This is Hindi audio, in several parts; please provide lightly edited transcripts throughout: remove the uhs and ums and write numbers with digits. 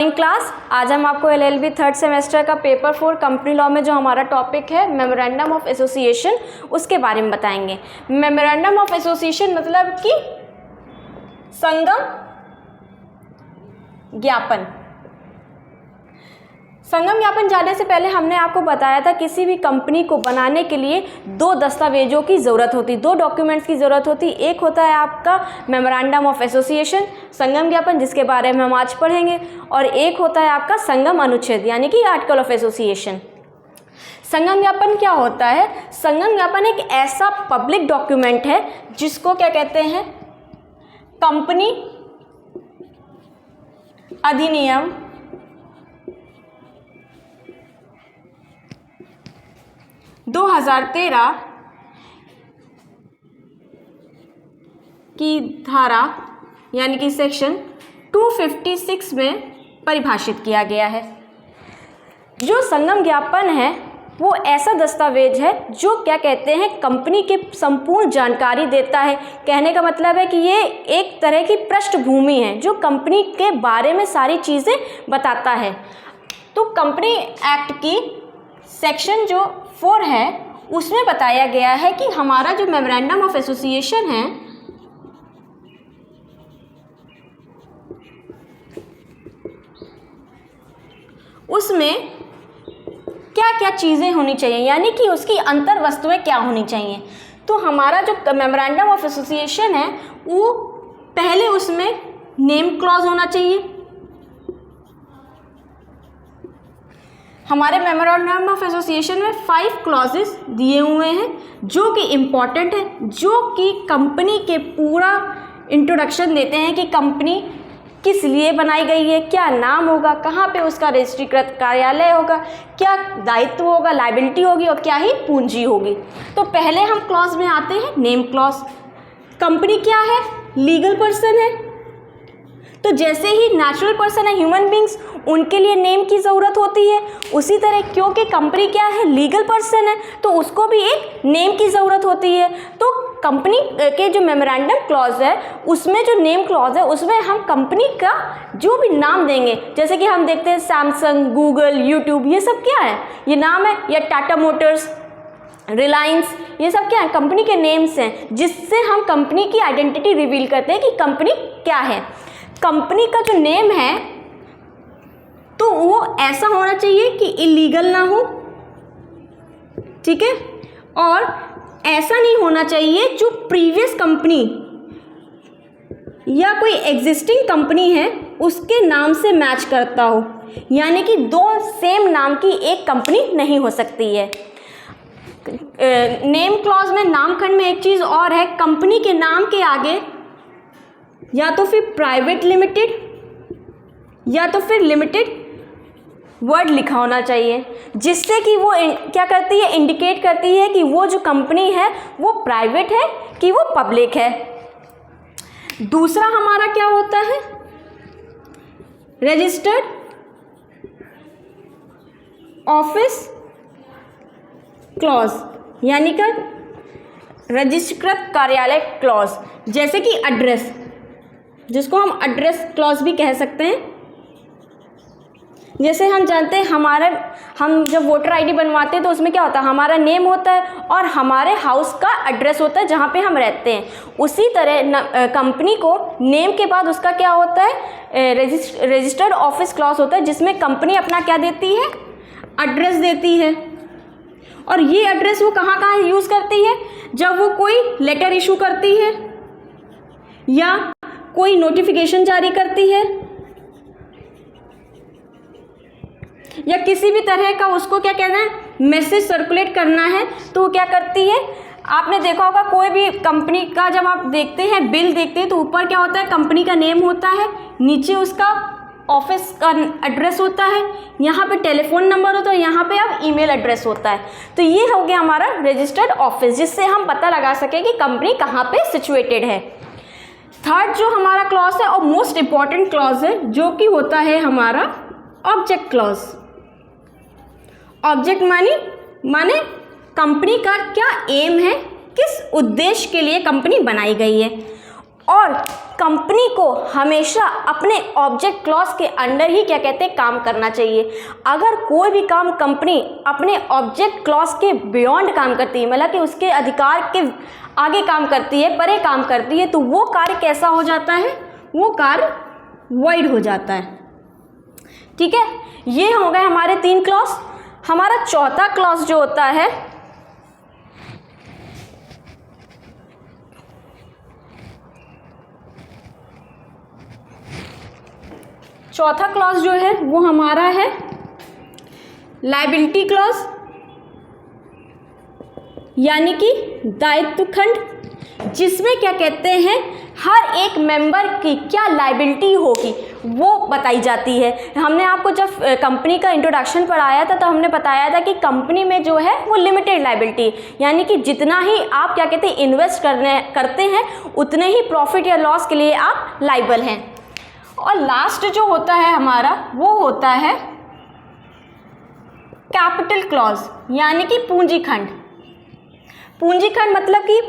क्लास आज हम आपको एलएलबी थर्ड सेमेस्टर का पेपर 4 कंपनी लॉ में जो हमारा टॉपिक है मेमोरेंडम ऑफ एसोसिएशन उसके बारे में बताएंगे। मेमोरेंडम ऑफ एसोसिएशन मतलब कि संगम ज्ञापन। संगम ज्ञापन जाने से पहले हमने आपको बताया था किसी भी कंपनी को बनाने के लिए दो दस्तावेजों की ज़रूरत होती, दो डॉक्यूमेंट्स की ज़रूरत होती। एक होता है आपका मेमोरेंडम ऑफ एसोसिएशन संगम ज्ञापन जिसके बारे में हम आज पढ़ेंगे, और एक होता है आपका संगम अनुच्छेद यानी कि आर्टिकल ऑफ एसोसिएशन। संगम ज्ञापन क्या होता है? संगम ज्ञापन एक ऐसा पब्लिक डॉक्यूमेंट है जिसको क्या कहते हैं, कंपनी अधिनियम 2013 की धारा यानी कि सेक्शन 256 में परिभाषित किया गया है। जो संगम ज्ञापन है वो ऐसा दस्तावेज है जो क्या कहते हैं, कंपनी के संपूर्ण जानकारी देता है। कहने का मतलब है कि ये एक तरह की पृष्ठभूमि है जो कंपनी के बारे में सारी चीज़ें बताता है। तो कंपनी एक्ट की सेक्शन जो 4 है उसमें बताया गया है कि हमारा जो मेमोरेंडम ऑफ एसोसिएशन है उसमें क्या क्या चीज़ें होनी चाहिए, यानी कि उसकी अंतर वस्तुएं क्या होनी चाहिए। तो हमारा जो मेमोरेंडम ऑफ एसोसिएशन है वो पहले उसमें नेम क्लॉज होना चाहिए। हमारे मेमोरेंडम ऑफ एसोसिएशन में 5 क्लॉजेस दिए हुए हैं जो कि इम्पॉर्टेंट है, जो कि कंपनी के पूरा इंट्रोडक्शन देते हैं कि कंपनी किस लिए बनाई गई है, क्या नाम होगा, कहाँ पे उसका रजिस्ट्रीकृत कार्यालय होगा, क्या दायित्व होगा, लायबिलिटी होगी और क्या ही पूंजी होगी। तो पहले हम क्लॉज में आते हैं नेम क्लॉज। कंपनी क्या है? लीगल पर्सन है। तो जैसे ही नेचुरल पर्सन है, ह्यूमन बींग्स, उनके लिए नेम की ज़रूरत होती है, उसी तरह क्योंकि कंपनी क्या है, लीगल पर्सन है, तो उसको भी एक नेम की ज़रूरत होती है। तो कंपनी के जो मेमोरेंडम क्लॉज है उसमें जो नेम क्लॉज है उसमें हम कंपनी का जो भी नाम देंगे, जैसे कि हम देखते हैं सैमसंग, गूगल, यूट्यूब, ये सब क्या है, ये नाम है, या टाटा मोटर्स, रिलायंस, ये सब क्या है, कंपनी के नेम्स हैं जिससे हम कंपनी की आइडेंटिटी रिवील करते हैं कि कंपनी क्या है। कंपनी का जो नेम है तो वो ऐसा होना चाहिए कि इलीगल ना हो, ठीक है, और ऐसा नहीं होना चाहिए जो प्रीवियस कंपनी या कोई एग्जिस्टिंग कंपनी है उसके नाम से मैच करता हो, यानी कि दो सेम नाम की एक कंपनी नहीं हो सकती है। नेम क्लॉज में नामखंड में एक चीज़ और है, कंपनी के नाम के आगे या तो फिर प्राइवेट लिमिटेड या तो फिर लिमिटेड वर्ड लिखा होना चाहिए, जिससे कि वो क्या करती है, इंडिकेट करती है कि वो जो कंपनी है वो प्राइवेट है कि वो पब्लिक है। दूसरा हमारा क्या होता है, रजिस्टर्ड ऑफिस क्लॉज यानी कि रजिस्ट्रीकृत कार्यालय क्लॉज, जैसे कि एड्रेस, जिसको हम एड्रेस क्लॉज भी कह सकते हैं। जैसे हम जानते हैं हम जब वोटर आईडी बनवाते हैं तो उसमें क्या होता है, हमारा नेम होता है और हमारे हाउस का एड्रेस होता है जहाँ पे हम रहते हैं। उसी तरह कंपनी को नेम के बाद उसका क्या होता है, रजिस्टर्ड ऑफिस क्लॉज होता है, जिसमें कंपनी अपना क्या देती है, एड्रेस देती है। और ये एड्रेस वो कहाँ कहाँ यूज़ करती है, जब वो कोई लेटर इशू करती है या कोई नोटिफिकेशन जारी करती है या किसी भी तरह का उसको क्या कहना है, मैसेज सर्कुलेट करना है, तो वो क्या करती है। आपने देखा होगा कोई भी कंपनी का जब आप देखते हैं, बिल देखते हैं, तो ऊपर क्या होता है, कंपनी का नेम होता है, नीचे उसका ऑफिस का एड्रेस होता है, यहाँ पे टेलीफोन नंबर होता है, यहाँ पे अब ईमेल एड्रेस होता है। तो ये हो गया हमारा रजिस्टर्ड ऑफिस, जिससे हम पता लगा सकें कि कंपनी कहाँ पे सिचुएटेड है। थर्ड जो हमारा क्लॉज है और मोस्ट इम्पॉर्टेंट क्लॉज है, जो कि होता है हमारा ऑब्जेक्ट क्लॉज। ऑब्जेक्ट माने कंपनी का क्या एम है, किस उद्देश्य के लिए कंपनी बनाई गई है। और कंपनी को हमेशा अपने ऑब्जेक्ट क्लॉज के अंडर ही क्या कहते हैं काम करना चाहिए। अगर कोई भी काम कंपनी अपने ऑब्जेक्ट क्लॉज के बियॉन्ड काम करती है, मतलब कि उसके अधिकार के आगे काम करती है, परे काम करती है, तो वो कार्य कैसा हो जाता है, वो कार्य वॉइड हो जाता है। ठीक है, ये हो गए हमारे 3 क्लॉज। हमारा चौथा क्लॉज जो होता है चौथा क्लॉज जो है वो हमारा है लायबिलिटी क्लॉज, यानी कि दायित्व खंड, जिसमें क्या कहते हैं हर एक मेंबर की क्या लायबिलिटी होगी वो बताई जाती है। हमने आपको जब कंपनी का इंट्रोडक्शन पढ़ाया था तो हमने बताया था कि कंपनी में जो है वो लिमिटेड लायबिलिटी, यानी कि जितना ही आप क्या कहते हैं इन्वेस्ट करते हैं उतने ही प्रॉफिट या लॉस के लिए आप लायबल हैं। और लास्ट जो होता है हमारा वो होता है कैपिटल क्लॉज, यानी कि पूंजी खंड। पूंजी खंड मतलब कि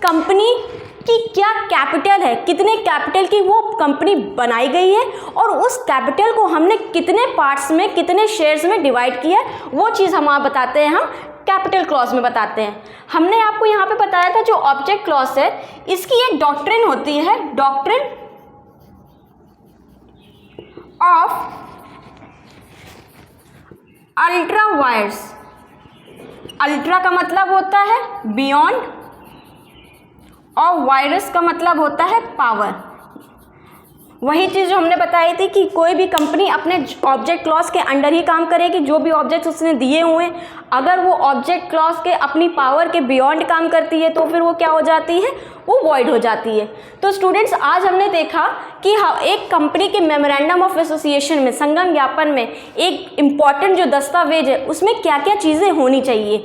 कंपनी की क्या कैपिटल है, कितने कैपिटल की वो कंपनी बनाई गई है और उस कैपिटल को हमने कितने पार्ट्स में, कितने शेयर्स में डिवाइड किया है, वो चीज़ हम बताते हैं, हम कैपिटल क्लॉज में बताते हैं। हमने आपको यहाँ पे बताया था जो ऑब्जेक्ट क्लॉज है इसकी एक डॉक्ट्रिन होती है, doctrine of ultra vires. Ultra का मतलब होता है बियॉन्ड और वायरस का मतलब होता है पावर। वही चीज़ जो हमने बताई थी कि कोई भी कंपनी अपने ऑब्जेक्ट क्लॉज के अंडर ही काम करेगी, जो भी ऑब्जेक्ट्स उसने दिए हुए हैं, अगर वो ऑब्जेक्ट क्लॉज के अपनी पावर के बियॉन्ड काम करती है तो फिर वो क्या हो जाती है, वो वॉइड हो जाती है। तो स्टूडेंट्स आज हमने देखा कि एक कंपनी के मेमोरेंडम ऑफ एसोसिएशन में, संगम ज्ञापन में एक इम्पॉर्टेंट जो दस्तावेज है उसमें क्या क्या चीज़ें होनी चाहिए।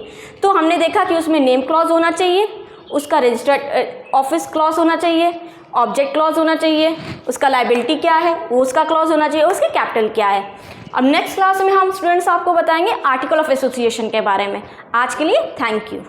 तो हमने देखा कि उसमें नेम क्लॉज होना चाहिए, उसका रजिस्टर्ड ऑफिस क्लॉज होना चाहिए, ऑब्जेक्ट क्लॉज होना चाहिए, उसका लायबिलिटी क्या है वो उसका क्लॉज होना चाहिए, उसके कैपिटल क्या है। अब नेक्स्ट क्लास में हम स्टूडेंट्स आपको बताएंगे आर्टिकल ऑफ एसोसिएशन के बारे में। आज के लिए थैंक यू।